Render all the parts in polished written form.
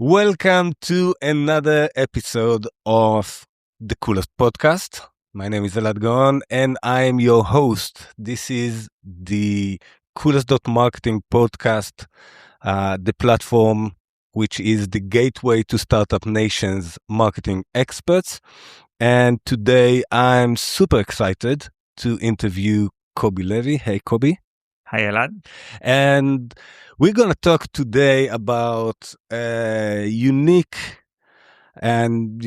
Welcome to another episode of the Coolest Podcast. My name is Elad Gaon and I am your host. This is the Coolest.Marketing podcast, the platform which is the gateway to Startup Nation's marketing experts. And today I'm super excited to interview Kobi Levi. Hey, Kobi. Hi, Elad. And we're going to talk today about a unique and,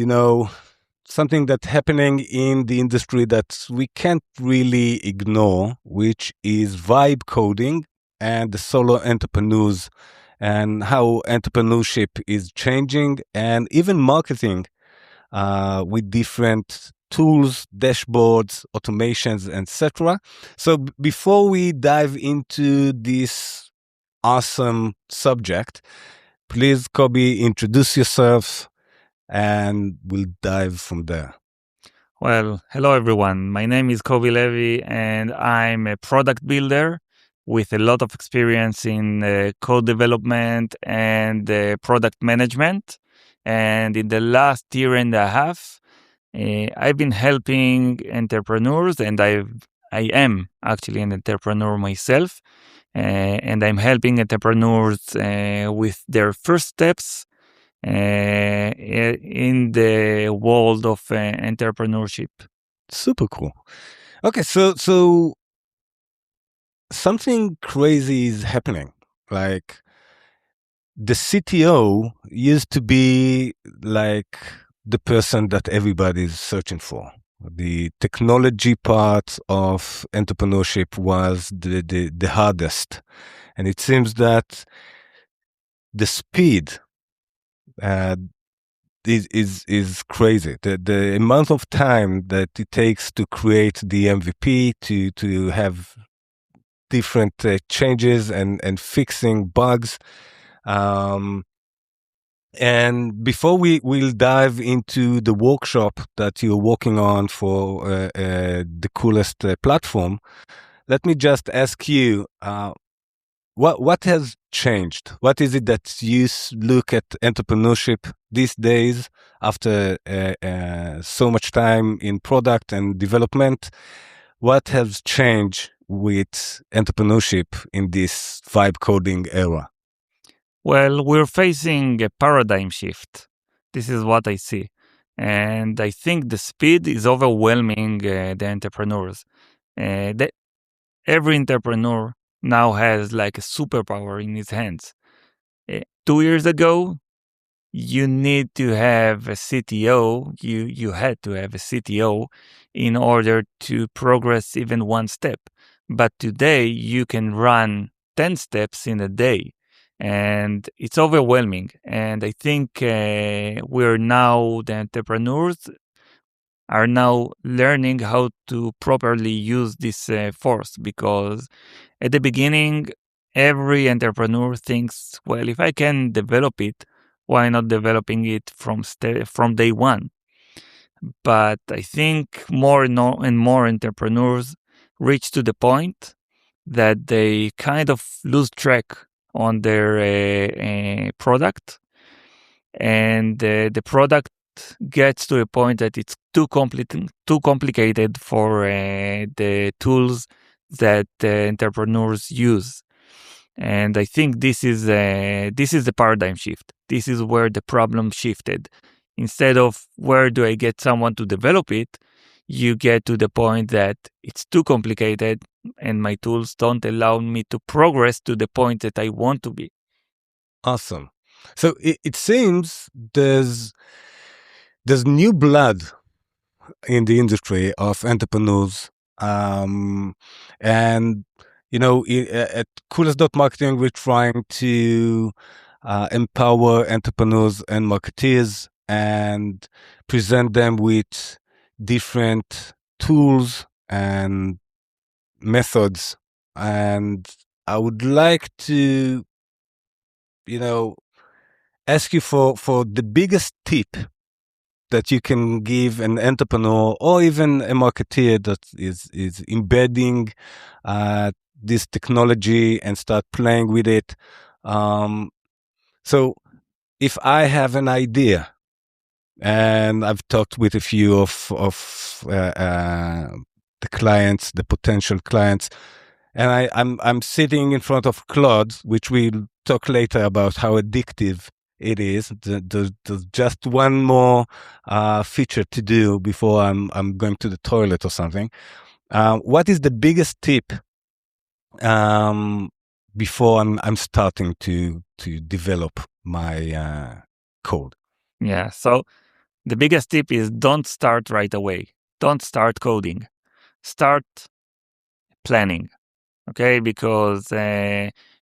something that's happening in the industry that we can't really ignore, which is vibe coding and the solo entrepreneurs and how entrepreneurship is changing and even marketing with different tools, dashboards, automations, etc. So before we dive into this awesome subject, please, Kobi, introduce yourself and we'll dive from there. Well, hello, everyone. My name is Kobi Levi, and I'm a product builder with a lot of experience in code development and product management. And in the last year and a half, I've been helping entrepreneurs, and I am actually an entrepreneur myself. And I'm helping entrepreneurs with their first steps in the world of entrepreneurship. Super cool. Okay, so something crazy is happening. Like the CTO used to be like the person that everybody's searching for. The technology part of entrepreneurship was the hardest. And it seems that the speed uh, is crazy. The amount of time that it takes to create the MVP, to have different changes and fixing bugs. And before we'll dive into the workshop that you're working on for the Coolest platform, let me just ask you, what has changed? What is it that you look at entrepreneurship these days after so much time in product and development? What has changed with entrepreneurship in this vibe coding era? Well, we're facing a paradigm shift. This is what I see. And I think the speed is overwhelming the entrepreneurs. That every entrepreneur now has like a superpower in his hands. 2 years ago, you need to have a CTO. You had to have a CTO in order to progress even one step. But today you can run 10 steps in a day, and it's overwhelming. And I think we're now the entrepreneurs are now learning how to properly use this force, because at the beginning every entrepreneur thinks, well, if I can develop it, why not developing it from day one? But I think more and more entrepreneurs reach to the point that they kind of lose track on their product, and the product gets to a point that it's too complicated for the tools that entrepreneurs use. And I think this is the paradigm shift. This is where the problem shifted. Instead of where do I get someone to develop it, you get to the point that it's too complicated and my tools don't allow me to progress to the point that I want to be. Awesome. So it seems there's new blood in the industry of entrepreneurs. And, at Coolest.Marketing, we're trying to empower entrepreneurs and marketeers and present them with different tools and methods. And I would like to, ask you for the biggest tip that you can give an entrepreneur or even a marketeer that is embedding this technology and start playing with it. So if I have an idea, and I've talked with a few of the clients, the potential clients, and I'm sitting in front of Claude, which we'll talk later about how addictive it is. There's just one more feature to do before I'm going to the toilet or something. What is the biggest tip um, before I'm starting to develop my code? Yeah. So the biggest tip is don't start right away. Don't start coding. Start planning. Okay, because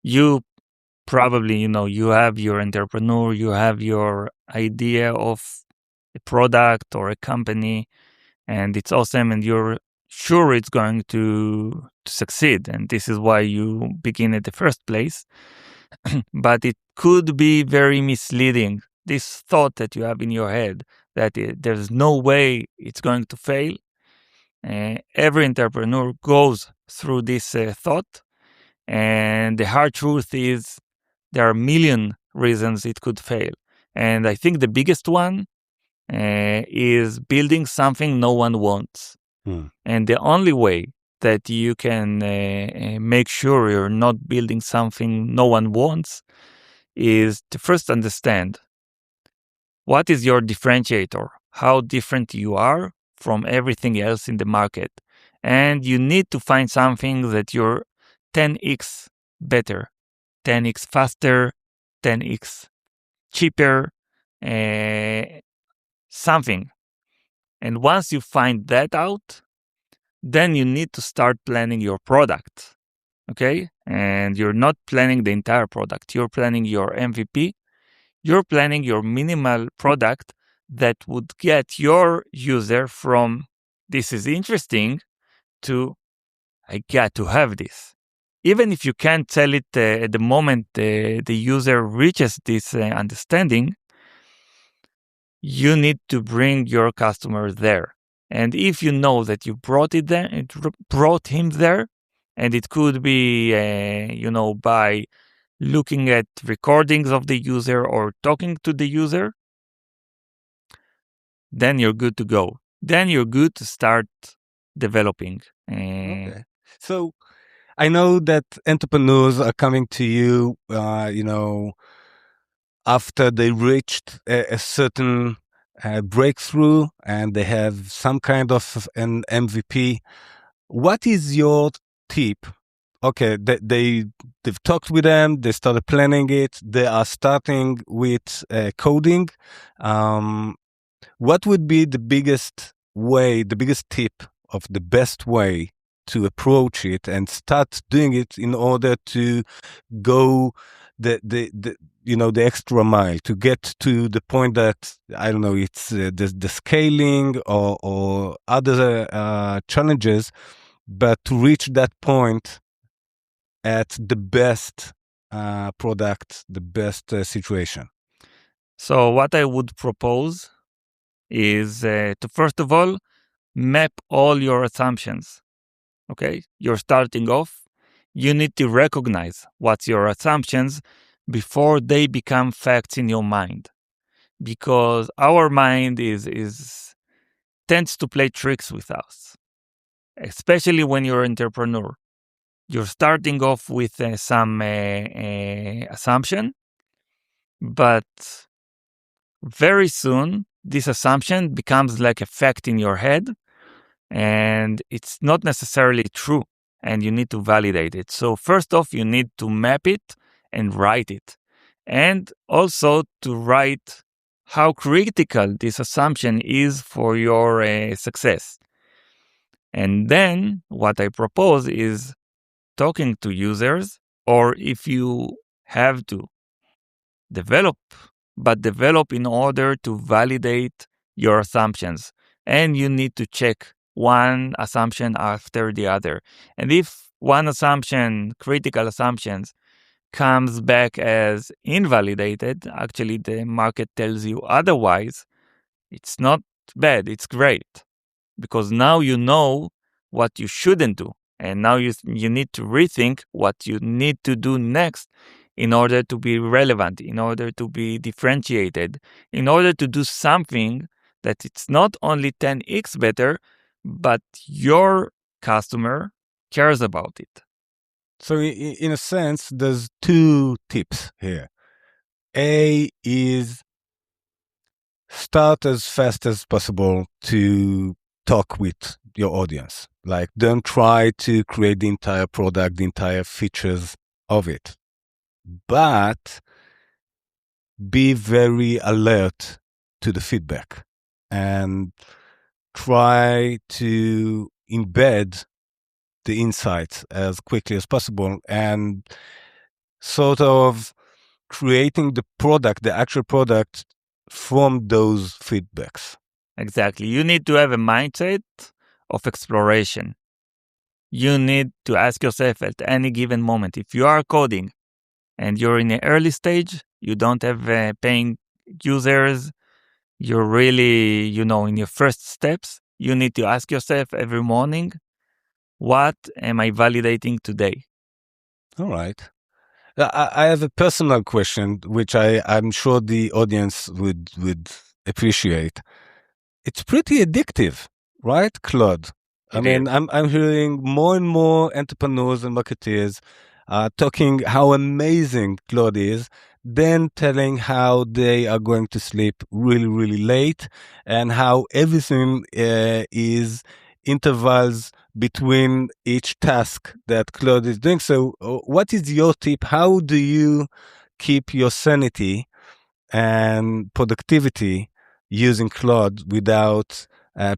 you probably, you have your entrepreneur, you have your idea of a product or a company, and it's awesome, and you're sure it's going to succeed, and this is why you begin at the first place. But it could be very misleading. This thought that you have in your head that there's no way it's going to fail. Every entrepreneur goes through this thought, and the hard truth is there are a million reasons it could fail. And I think the biggest one is building something no one wants. And the only way that you can make sure you're not building something no one wants is to first understand what is your differentiator, how different you are from everything else in the market. And you need to find something that you're 10x better, 10x faster, 10x cheaper, uh, something. And once you find that out, then you need to start planning your product. Okay. And you're not planning the entire product. You're planning your MVP. You're planning your minimal product that would get your user from this is interesting to I got to have this. Even if you can't tell it at the moment the user reaches this understanding, you need to bring your customer there. And if you know that you brought it there, brought him there, and it could be, by looking at recordings of the user or talking to the user, then you're good to go. Then you're good to start developing. Okay. So I know that entrepreneurs are coming to you, after they reached a certain breakthrough and they have some kind of an MVP. What is your tip? Okay, they've talked with them, they started planning it, they are starting with coding. Um, what would be the biggest way, the biggest tip of the best way to approach it and start doing it in order to go the extra mile to get to the point that I don't know, it's the scaling or other challenges, but to reach that point at the best product, the best situation. So, what I would propose is to first of all, map all your assumptions. Okay, you're starting off. You need to recognize what's your assumptions before they become facts in your mind, because our mind is tends to play tricks with us, especially when you're an entrepreneur. You're starting off with some assumption, but very soon this assumption becomes like a fact in your head, and it's not necessarily true, and you need to validate it. So first off, you need to map it and write it, and also to write how critical this assumption is for your success. And then what I propose is talking to users, or if you have to develop, but develop in order to validate your assumptions. And you need to check one assumption after the other. And if one assumption, critical assumptions, comes back as invalidated, actually the market tells you otherwise, it's not bad, it's great. Because now you know what you shouldn't do. And now you need to rethink what you need to do next in order to be relevant, in order to be differentiated, in order to do something that it's not only 10x better, but your customer cares about it. So in a sense, there's two tips here. A is start as fast as possible to talk with your audience. Like, don't try to create the entire product, the entire features of it, but be very alert to the feedback and try to embed the insights as quickly as possible and sort of creating the product, the actual product from those feedbacks. Exactly. You need to have a mindset of exploration. You need to ask yourself at any given moment, if you are coding and you're in the early stage, you don't have paying users, you're really, in your first steps, you need to ask yourself every morning, what am I validating today? All right. I have a personal question, which I'm sure the audience would appreciate. It's pretty addictive, right, Claude? I It is. mean, I'm hearing more and more entrepreneurs and marketeers talking how amazing Claude is, then telling how they are going to sleep really, really late, and how everything is intervals between each task that Claude is doing. So, what is your tip? How do you keep your sanity and productivity using Claude without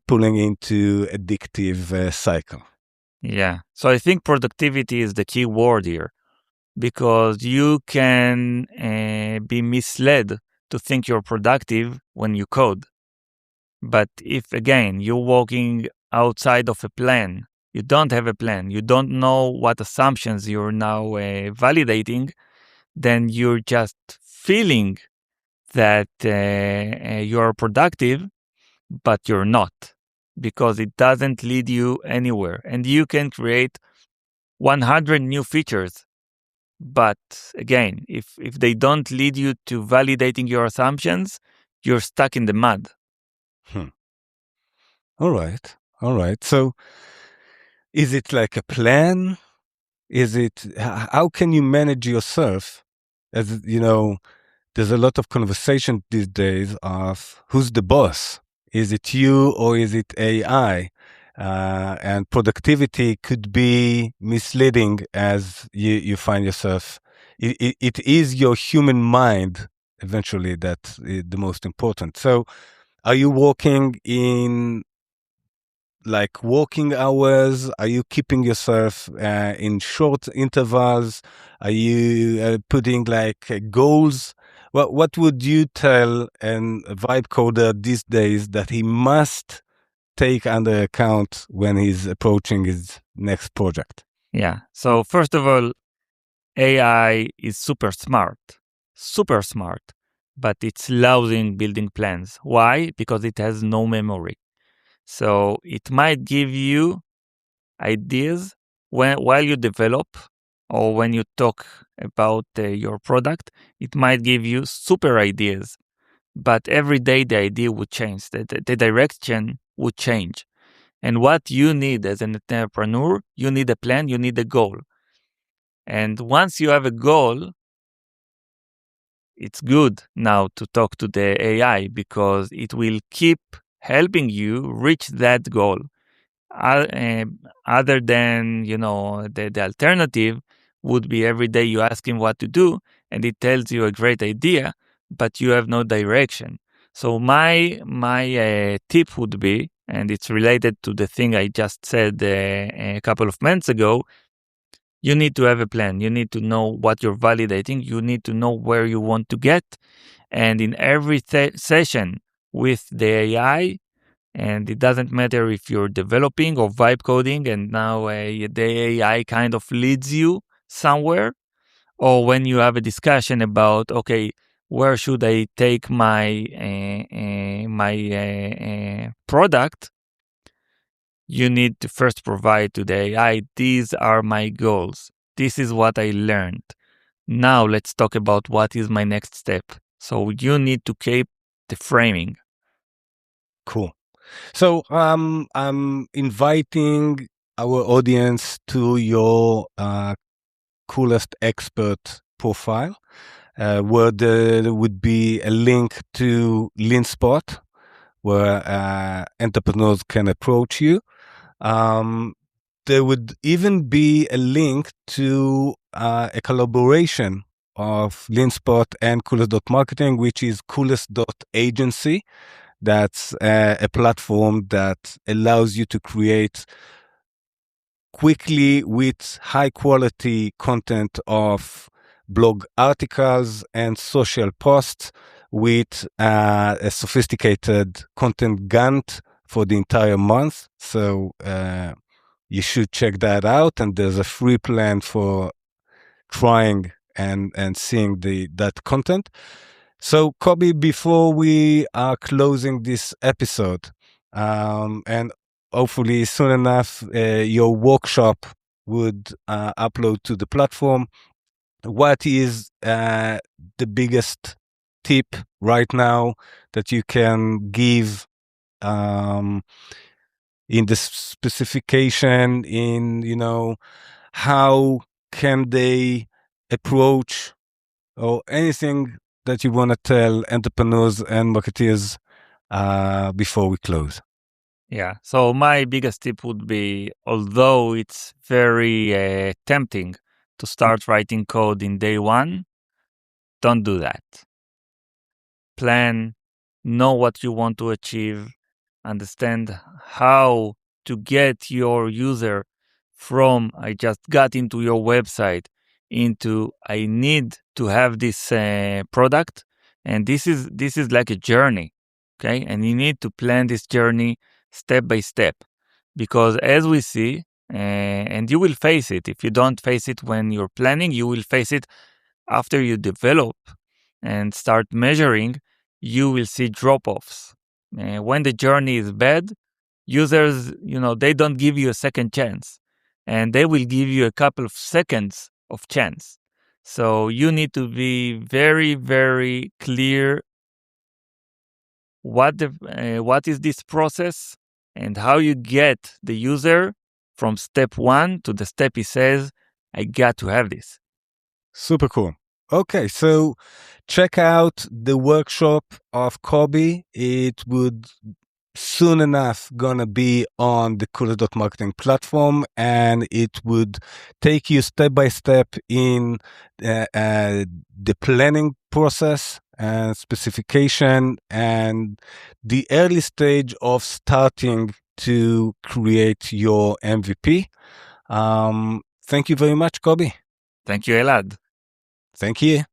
pulling into addictive cycle? Yeah. So I think productivity is the key word here because you can be misled to think you're productive when you code. But if, again, you're walking outside of a plan, you don't have a plan, you don't know what assumptions you're now validating, then you're just feeling that you're productive, but you're not because it doesn't lead you anywhere. And you can create 100 new features. But again, if they don't lead you to validating your assumptions, you're stuck in the mud. Hmm. All right. All right. So is it like a plan? Is it, how can you manage yourself? As you know, there's a lot of conversation these days of who's the boss? Is it you or is it AI? And productivity could be misleading as you find yourself. It is your human mind eventually that is the most important. So, are you working in like working hours? Are you keeping yourself in short intervals? Are you putting like goals? What would you tell a vibe coder these days that he must take under account when he's approaching his next project? Yeah. So, first of all, AI is super smart, but it's lousy in building plans. Why? Because it has no memory. So, it might give you ideas while you develop or when you talk about your product. It might give you super ideas, but every day the idea would change, the direction would change. And what you need as an entrepreneur, you need a plan, you need a goal. And once you have a goal, it's good now to talk to the AI because it will keep helping you reach that goal. Uh, uh, Other than, the alternative would be every day you ask him what to do and it tells you a great idea, but you have no direction. So my tip would be, and it's related to the thing I just said a couple of minutes ago, you need to have a plan. You need to know what you're validating. You need to know where you want to get. And in every session with the AI, and it doesn't matter if you're developing or vibe coding, and now the AI kind of leads you somewhere, or when you have a discussion about, okay, where should I take my product? You need to first provide to the AI, these are my goals. This is what I learned. Now let's talk about what is my next step. So you need to keep the framing. Cool. So I'm inviting our audience to your coolest expert profile, where there would be a link to LeanSpot, where entrepreneurs can approach you. There would even be a link to a collaboration of LeanSpot and Coolest.Marketing, which is Coolest.Agency. That's a platform that allows you to create quickly with high quality content of blog articles and social posts with a sophisticated content Gantt for the entire month. So you should check that out. And there's a free plan for trying and seeing that content. So Kobi, before we are closing this episode, and hopefully soon enough, your workshop would upload to the platform. What is the biggest tip right now that you can give in the specification, in, how can they approach, or anything that you want to tell entrepreneurs and marketeers before we close? Yeah. So my biggest tip would be, although it's very tempting to start writing code in day one, don't do that. Plan, know what you want to achieve, understand how to get your user from I just got into your website into I need to have this product, and this is like a journey, okay? And you need to plan this journey step by step, because as we see, and you will face it if you don't face it when you're planning, you will face it after you develop and start measuring. You will see drop-offs. When the journey is bad, users, they don't give you a second chance, and they will give you a couple of seconds of chance. So you need to be very, very clear what is this process and how you get the user from step one to the step he says, I got to have this. Super cool. Okay, so check out the workshop of Kobi. It would soon enough gonna be on the Coolest.Marketing platform, and it would take you step by step in the planning process and specification and the early stage of starting to create your MVP. Thank you very much, Kobi. Thank you, Elad. Thank you.